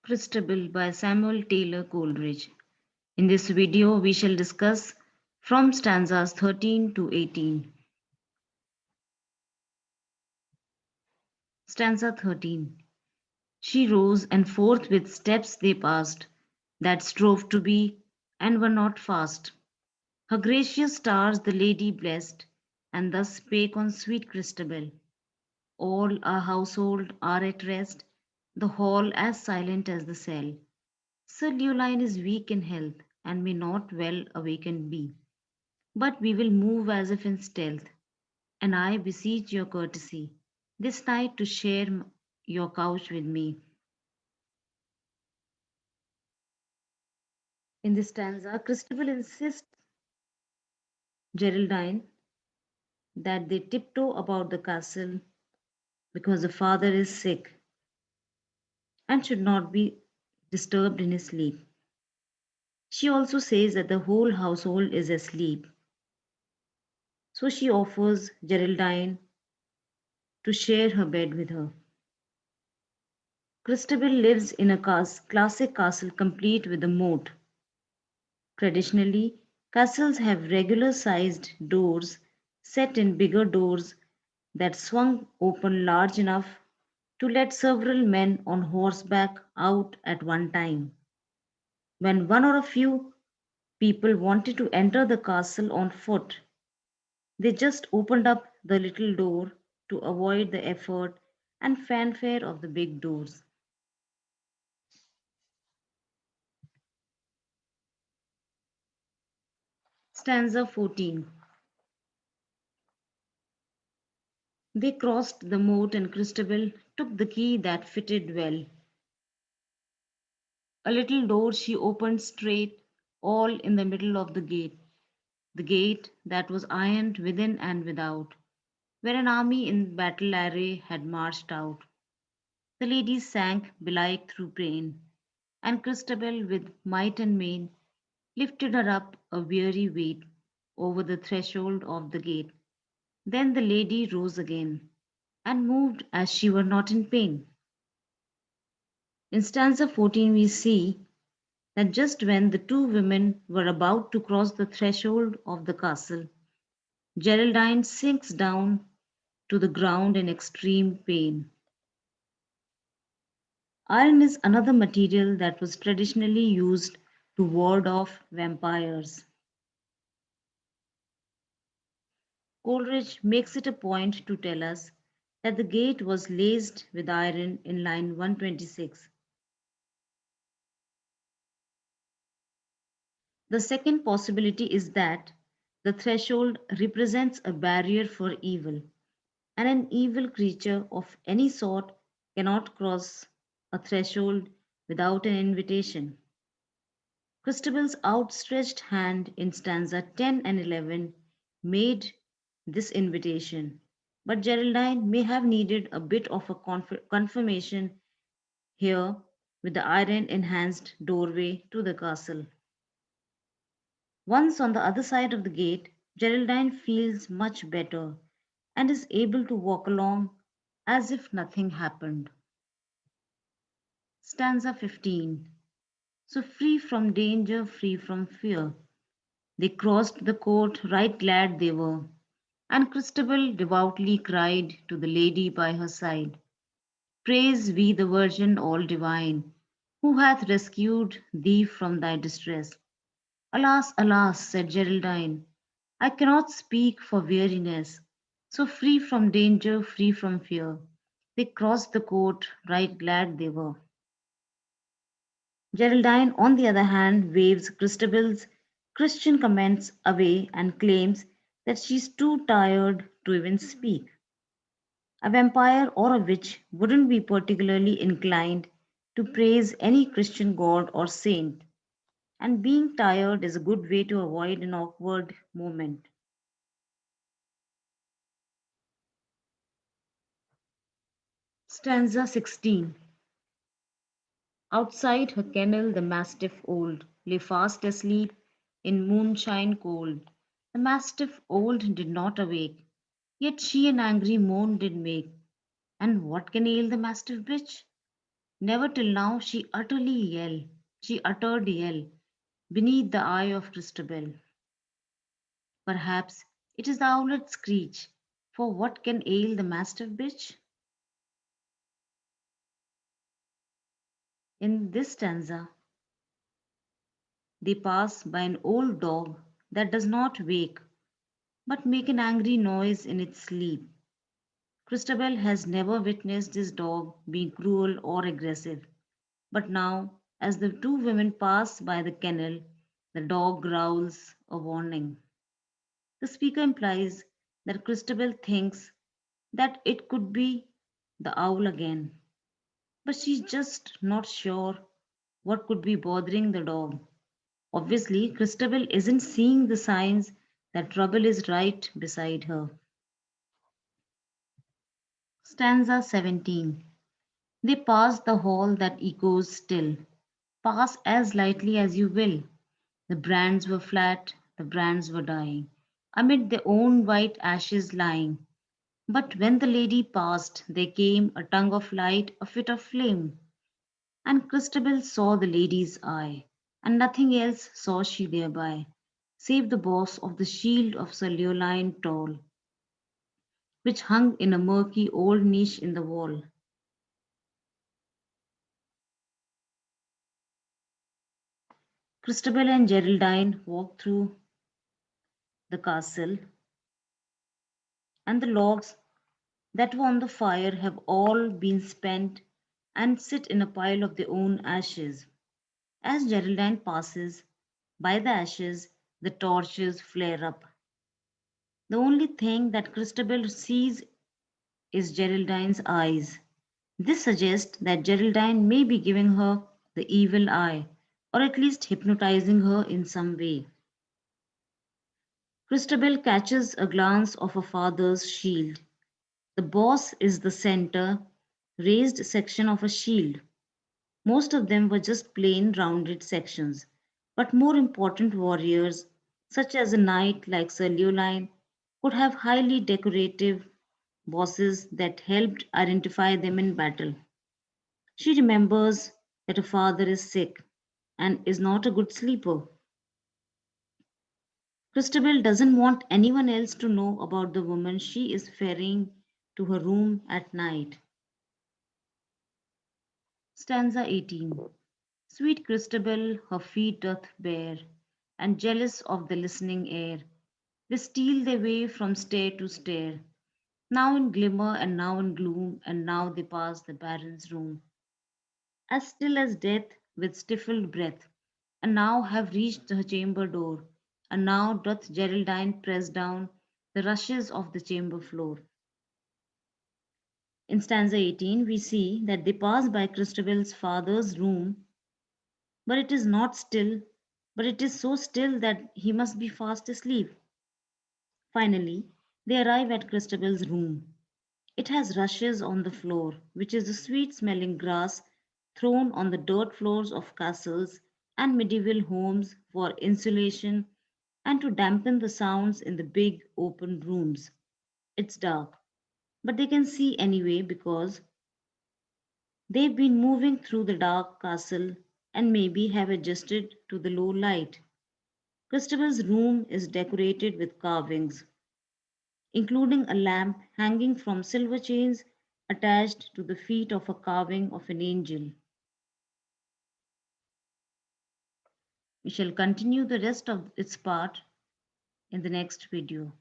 Christabel by Samuel Taylor Coleridge. In this video, we shall discuss from stanzas 13 to 18. Stanza 13. She rose, and forth with steps they passed, that strove to be, and were not fast. Her gracious stars the lady blessed, and thus spake on sweet Christabel. All our household are at rest, the hall as silent as the cell. Sir Leoline is weak in health, and may not well awakened be. But we will move as if in stealth, and I beseech your courtesy this night to share your couch with me. In this stanza, Christabel insists Geraldine that they tiptoe about the castle because the father is sick and should not be disturbed in his sleep. She also says that the whole household is asleep, so she offers Geraldine to share her bed with her. Christabel lives in a classic castle complete with a moat. Traditionally, castles have regular sized doors set in bigger doors that swung open large enough to let several men on horseback out at one time. When one or a few people wanted to enter the castle on foot, they just opened up the little door to avoid the effort and fanfare of the big doors. Stanza 14. They crossed the moat, and Christabel took the key that fitted well. A little door she opened straight, all in the middle of the gate that was ironed within and without, where an army in battle array had marched out. The lady sank belike through pain, and Christabel with might and main lifted her up a weary weight over the threshold of the gate. Then the lady rose again, and moved as she were not in pain. In stanza 14, we see that just when the two women were about to cross the threshold of the castle, Geraldine sinks down to the ground in extreme pain. Iron is another material that was traditionally used to ward off vampires. Coleridge makes it a point to tell us that the gate was laced with iron in line 126. The second possibility is that the threshold represents a barrier for evil, and an evil creature of any sort cannot cross a threshold without an invitation. Christabel's outstretched hand in stanza 10 and 11 made this invitation, but Geraldine may have needed a bit of a confirmation here with the iron enhanced doorway to the castle. Once on the other side of the gate, Geraldine feels much better and is able to walk along as if nothing happened. Stanza 15. So free from danger, free from fear, they crossed the court, right glad they were. And Christabel devoutly cried to the lady by her side, praise we the Virgin all divine, who hath rescued thee from thy distress. Alas, alas, said Geraldine, I cannot speak for weariness. So free from danger, free from fear, they crossed the court, right glad they were. Geraldine, on the other hand, waves Christabel's Christian comments away and claims that she's too tired to even speak. A vampire or a witch wouldn't be particularly inclined to praise any Christian god or saint, and being tired is a good way to avoid an awkward moment. Stanza 16. Outside her kennel the mastiff old lay fast asleep in moonshine cold. The mastiff old did not awake, yet she an angry moan did make. And what can ail the mastiff bitch? Never till now she uttered yell beneath the eye of Christabel. Perhaps it is the owlet's screech, for what can ail the mastiff bitch? In this stanza, they pass by an old dog that does not wake but make an angry noise in its sleep. Christabel has never witnessed this dog being cruel or aggressive, but now, as the two women pass by the kennel, the dog growls a warning. The speaker implies that Christabel thinks that it could be the owl again, but she's just not sure what could be bothering the dog. Obviously, Christabel isn't seeing the signs that trouble is right beside her. Stanza 17. They pass the hall that echoes still. Pass as lightly as you will. The brands were flat, the brands were dying, amid their own white ashes lying. But when the lady passed, there came a tongue of light, a fit of flame. And Christabel saw the lady's eye, and nothing else saw she thereby, save the boss of the shield of Sir Leoline tall, which hung in a murky old niche in the wall. Christabel and Geraldine walked through the castle, and the logs that were on the fire have all been spent and sit in a pile of their own ashes. As Geraldine passes by the ashes, the torches flare up. The only thing that Christabel sees is Geraldine's eyes. This suggests that Geraldine may be giving her the evil eye, or at least hypnotizing her in some way. Christabel catches a glance of her father's shield. The boss is the center, raised section of a shield. Most of them were just plain rounded sections, but more important warriors, such as a knight like Sir Leoline, could have highly decorative bosses that helped identify them in battle. She remembers that her father is sick and is not a good sleeper. Christabel doesn't want anyone else to know about the woman she is ferrying to her room at night. Stanza 18. Sweet Christabel her feet doth bear, and jealous of the listening air, they steal their way from stair to stair, now in glimmer and now in gloom, and now they pass the baron's room, as still as death with stifled breath, and now have reached her chamber door, and now doth Geraldine press down the rushes of the chamber floor. In stanza 18, we see that they pass by Christabel's father's room, but it is not still, but it is so still that he must be fast asleep. Finally, they arrive at Christabel's room. It has rushes on the floor, which is the sweet smelling grass thrown on the dirt floors of castles and medieval homes for insulation and to dampen the sounds in the big open rooms. It's dark, but they can see anyway because they've been moving through the dark castle and maybe have adjusted to the low light. Christabel's room is decorated with carvings, including a lamp hanging from silver chains attached to the feet of a carving of an angel. We shall continue the rest of its part in the next video.